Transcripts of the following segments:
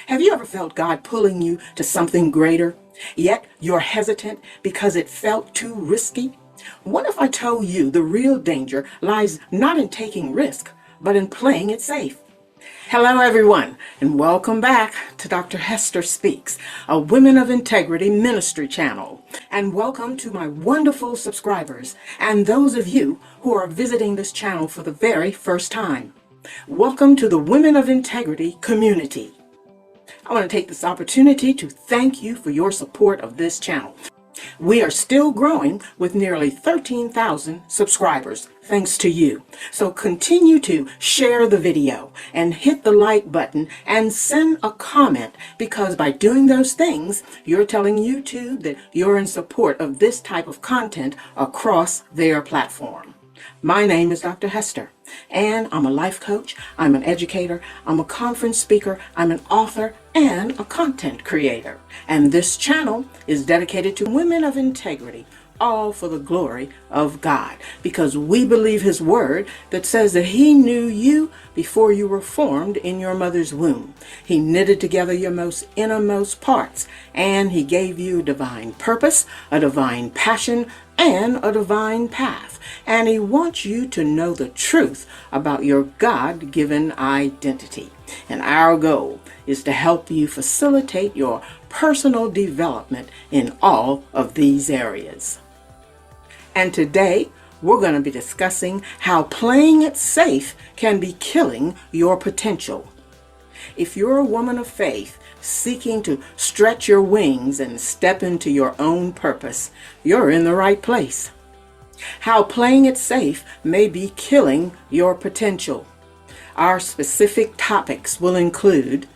Have you ever felt God pulling you to something greater, yet you're hesitant because it felt too risky? What if I told you the real danger lies not in taking risk, but in playing it safe? Hello, everyone, and welcome back to Dr. Hester Speaks, a Women of Integrity ministry channel. And welcome to my wonderful subscribers and those of you who are visiting this channel for the very first time. Welcome to the Women of Integrity community. I want to take this opportunity to thank you for your support of this channel. We are still growing with nearly 13,000 subscribers, thanks to you. So continue to share the video and hit the like button and send a comment, because by doing those things, you're telling YouTube that you're in support of this type of content across their platform. My name is Dr. Hester, and I'm a life coach, I'm an educator, I'm a conference speaker, I'm an author, and a content creator. And this channel is dedicated to women of integrity, all for the glory of God, because we believe His word that says that He knew you before you were formed in your mother's womb. He knitted together your most innermost parts, and He gave you a divine purpose, a divine passion, and a divine path. And He wants you to know the truth about your God-given identity. And our goal is to help you facilitate your personal development in all of these areas. And today, we're going to be discussing how playing it safe can be killing your potential. If you're a woman of faith seeking to stretch your wings and step into your own purpose, you're in the right place. How playing it safe may be killing your potential. Our specific topics will include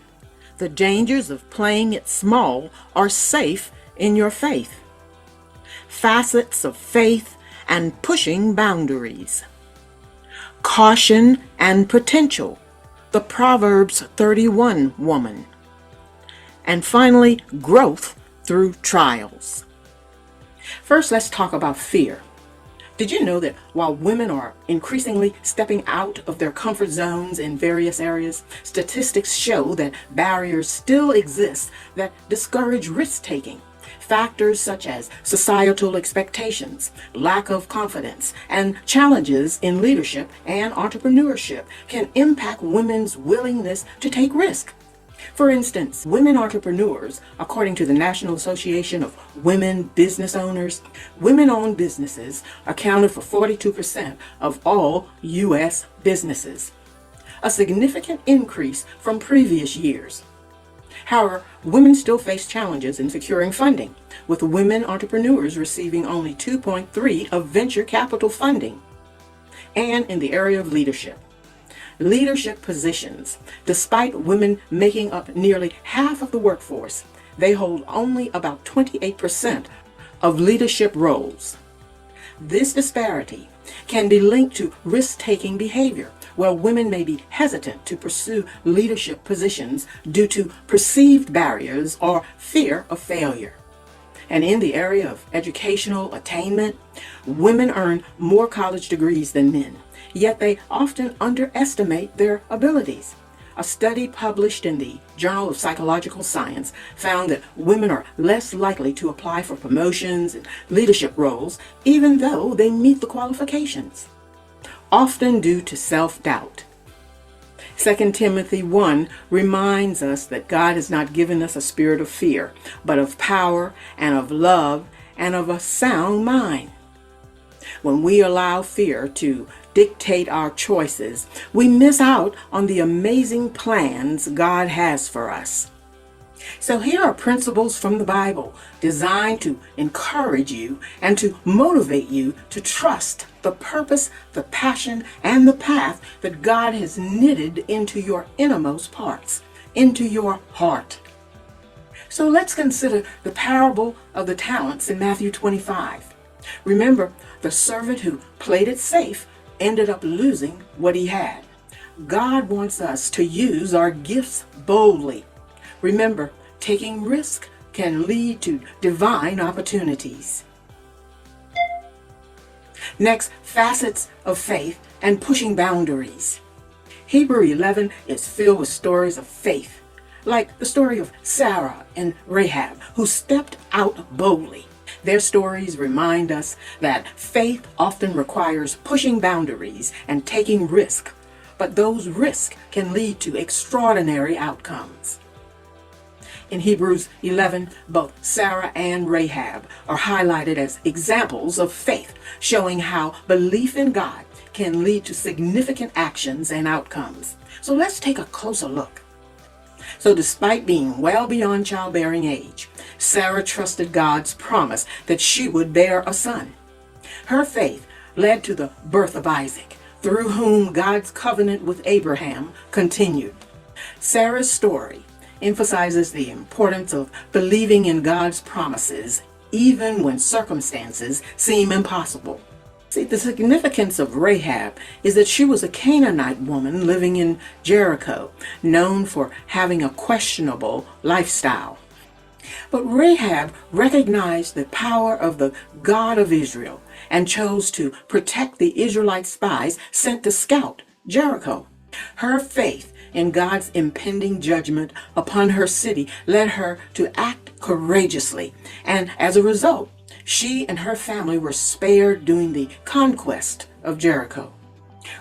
the dangers of playing it small or safe in your faith, facets of faith and pushing boundaries, caution and potential, the Proverbs 31 woman, and finally, growth through trials. First, let's talk about fear. Did you know that while women are increasingly stepping out of their comfort zones in various areas, statistics show that barriers still exist that discourage risk-taking? Factors such as societal expectations, lack of confidence, and challenges in leadership and entrepreneurship can impact women's willingness to take risk. For instance, women entrepreneurs, according to the National Association of Women Business Owners, women-owned businesses accounted for 42% of all U.S. businesses, a significant increase from previous years. However, women still face challenges in securing funding, with women entrepreneurs receiving only 2.3% of venture capital funding. And in the area of leadership positions, despite women making up nearly half of the workforce, they hold only about 28% of leadership roles. This disparity can be linked to risk-taking behavior, where women may be hesitant to pursue leadership positions due to perceived barriers or fear of failure. And in the area of educational attainment, women earn more college degrees than men, yet they often underestimate their abilities. A study published in the Journal of Psychological Science found that women are less likely to apply for promotions and leadership roles, even though they meet the qualifications, often due to self-doubt. 2 Timothy 1 reminds us that God has not given us a spirit of fear, but of power and of love and of a sound mind. When we allow fear to dictate our choices, we miss out on the amazing plans God has for us. So here are principles from the Bible designed to encourage you and to motivate you to trust the purpose, the passion, and the path that God has knitted into your innermost parts, into your heart. So let's consider the parable of the talents in Matthew 25. Remember, the servant who played it safe ended up losing what he had. God wants us to use our gifts boldly. Remember, taking risk can lead to divine opportunities. Next, facets of faith and pushing boundaries. Hebrews 11 is filled with stories of faith, like the story of Sarah and Rahab, who stepped out boldly. Their stories remind us that faith often requires pushing boundaries and taking risk, but those risks can lead to extraordinary outcomes. In Hebrews 11, both Sarah and Rahab are highlighted as examples of faith, showing how belief in God can lead to significant actions and outcomes. So let's take a closer look. So despite being well beyond childbearing age, Sarah trusted God's promise that she would bear a son. Her faith led to the birth of Isaac, through whom God's covenant with Abraham continued. Sarah's story emphasizes the importance of believing in God's promises even when circumstances seem impossible. See, the significance of Rahab is that she was a Canaanite woman living in Jericho, known for having a questionable lifestyle. But Rahab recognized the power of the God of Israel and chose to protect the Israelite spies sent to scout Jericho. Her faith in God's impending judgment upon her city led her to act courageously, and as a result, she and her family were spared during the conquest of Jericho.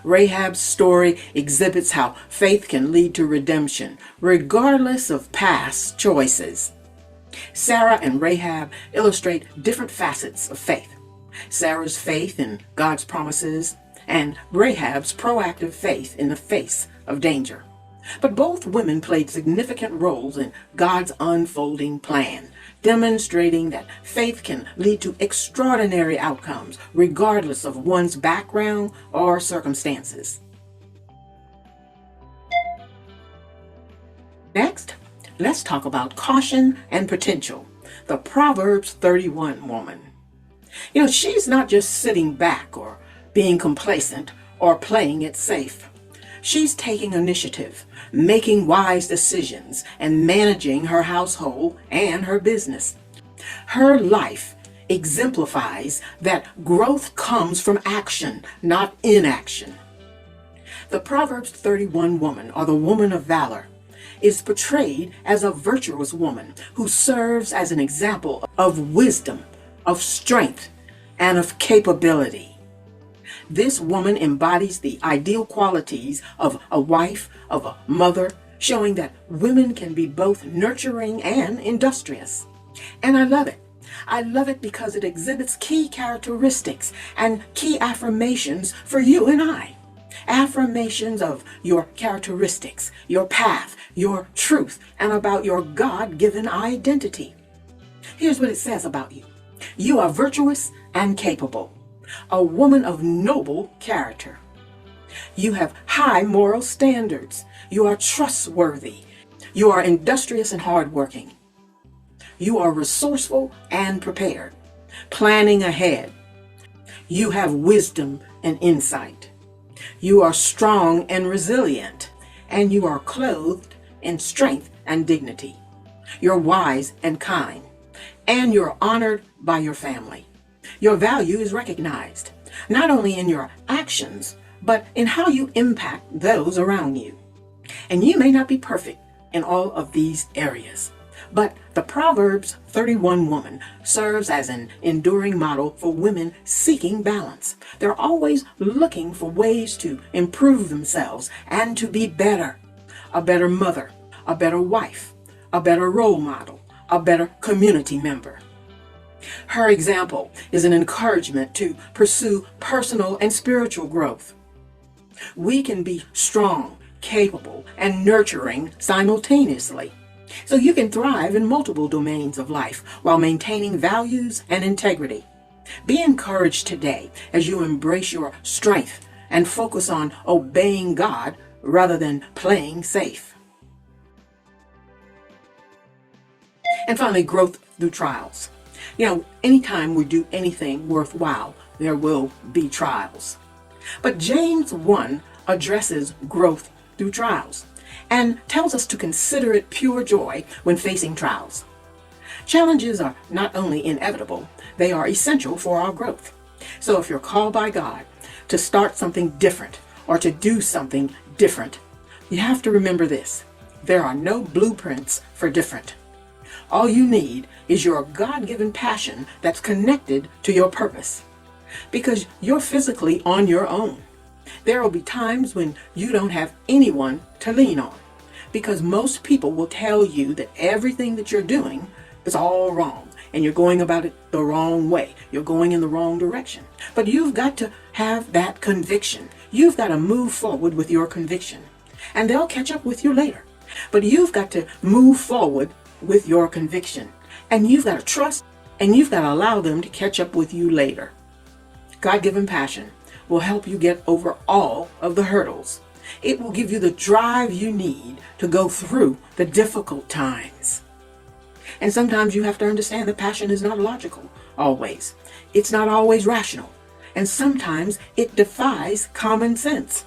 Rahab's story exhibits how faith can lead to redemption, regardless of past choices. Sarah and Rahab illustrate different facets of faith. Sarah's faith in God's promises and Rahab's proactive faith in the face of danger. But both women played significant roles in God's unfolding plan, demonstrating that faith can lead to extraordinary outcomes, regardless of one's background or circumstances. Next, let's talk about caution and potential, the Proverbs 31 woman. She's not just sitting back or being complacent or playing it safe. She's taking initiative, making wise decisions, and managing her household and her business. Her life exemplifies that growth comes from action, not inaction. The Proverbs 31 woman, or the woman of valor, is portrayed as a virtuous woman who serves as an example of wisdom, of strength, and of capability. This woman embodies the ideal qualities of a wife, of a mother, showing that women can be both nurturing and industrious. And I love it. I love it because it exhibits key characteristics and key affirmations for you and I. Affirmations of your characteristics, your path, your truth, and about your God-given identity. Here's what it says about you. You are virtuous and capable, a woman of noble character. You have high moral standards. You are trustworthy. You are industrious and hardworking. You are resourceful and prepared, planning ahead. You have wisdom and insight. You are strong and resilient, and you are clothed in strength and dignity. You're wise and kind, and you're honored by your family. Your value is recognized, not only in your actions, but in how you impact those around you. And you may not be perfect in all of these areas, but the Proverbs 31 woman serves as an enduring model for women seeking balance. They're always looking for ways to improve themselves and to be better. A better mother, a better wife, a better role model, a better community member. Her example is an encouragement to pursue personal and spiritual growth. We can be strong, capable, and nurturing simultaneously. So you can thrive in multiple domains of life while maintaining values and integrity. Be encouraged today as you embrace your strength and focus on obeying God rather than playing safe. And finally, growth through trials. Anytime we do anything worthwhile, there will be trials. But James 1 addresses growth through trials and tells us to consider it pure joy when facing trials. Challenges are not only inevitable, they are essential for our growth. So if you're called by God to start something different or to do something different, you have to remember this. There are no blueprints for different. All you need is your God-given passion that's connected to your purpose. Because you're physically on your own. There will be times when you don't have anyone to lean on. Because most people will tell you that everything that you're doing is all wrong. And you're going about it the wrong way. You're going in the wrong direction. But you've got to have that conviction. You've got to move forward with your conviction. And they'll catch up with you later. But you've got to move forward with your conviction. And you've got to trust, and you've got to allow them to catch up with you later. God-given passion will help you get over all of the hurdles. It will give you the drive you need to go through the difficult times. And sometimes you have to understand that passion is not logical always. It's not always rational. And sometimes it defies common sense.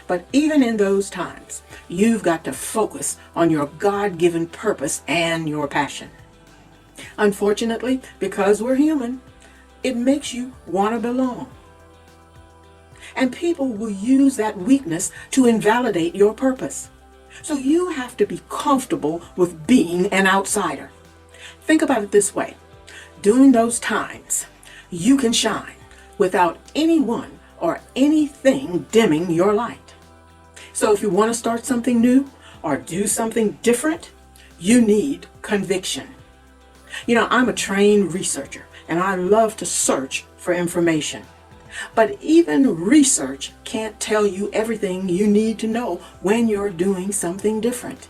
But even in those times, you've got to focus on your God-given purpose and your passion. Unfortunately, because we're human, it makes you want to belong. And people will use that weakness to invalidate your purpose. So you have to be comfortable with being an outsider. Think about it this way. During those times, you can shine without anyone or anything dimming your light. So if you want to start something new or do something different, you need conviction. I'm a trained researcher and I love to search for information. But even research can't tell you everything you need to know when you're doing something different.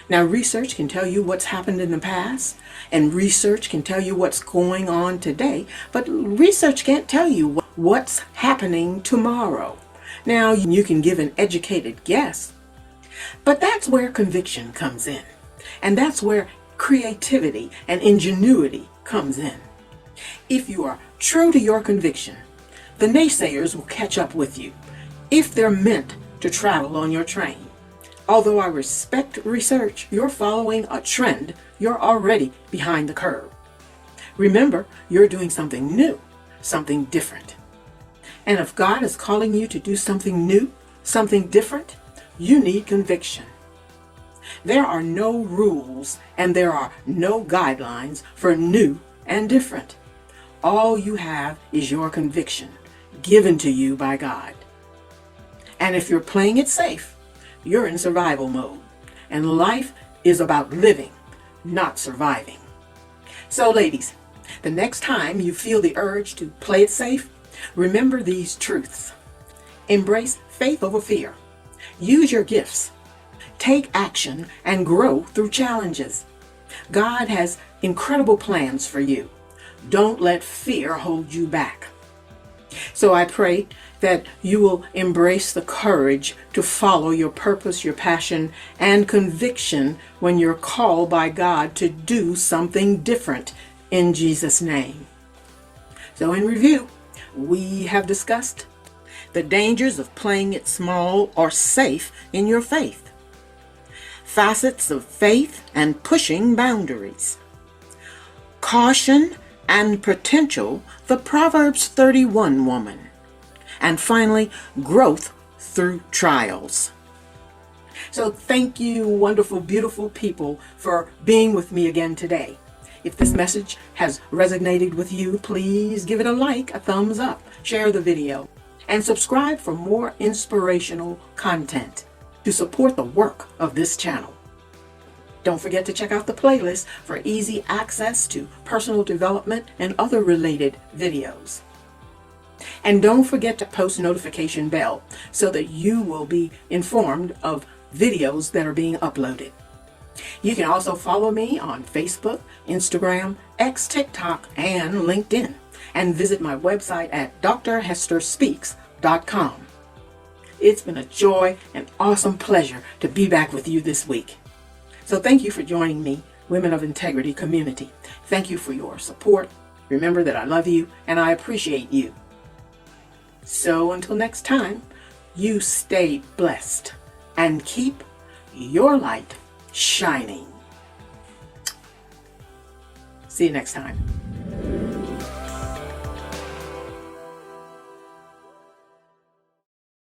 Now, research can tell you what's happened in the past, and research can tell you what's going on today, but research can't tell you what's happening tomorrow. Now, you can give an educated guess, but that's where conviction comes in, and that's where creativity and ingenuity comes in. If you are true to your conviction, the naysayers will catch up with you if they're meant to travel on your train. Although I respect research, you're following a trend. You're already behind the curve. Remember, you're doing something new, something different. And if God is calling you to do something new, something different, you need conviction. There are no rules and there are no guidelines for new and different. All you have is your conviction, given to you by God. And if you're playing it safe, you're in survival mode. And life is about living, not surviving. So ladies, the next time you feel the urge to play it safe, remember these truths. Embrace faith over fear. Use your gifts. Take action and grow through challenges. God has incredible plans for you. Don't let fear hold you back. So I pray that you will embrace the courage to follow your purpose, your passion, and conviction when you're called by God to do something different in Jesus' name. So in review, we have discussed the dangers of playing it small or safe in your faith, facets of faith and pushing boundaries, caution and potential, the Proverbs 31 woman, and finally, growth through trials. So thank you, wonderful, beautiful people, for being with me again today. If this message has resonated with you, please give it a like, a thumbs up, share the video, and subscribe for more inspirational content to support the work of this channel. Don't forget to check out the playlist for easy access to personal development and other related videos. And don't forget to post notification bell so that you will be informed of videos that are being uploaded. You can also follow me on Facebook, Instagram, X, TikTok, and LinkedIn, and visit my website at drhesterspeaks.com. It's been a joy and awesome pleasure to be back with you this week. So thank you for joining me, Women of Integrity community. Thank you for your support. Remember that I love you and I appreciate you. So until next time, you stay blessed and keep your light shining. See you next time.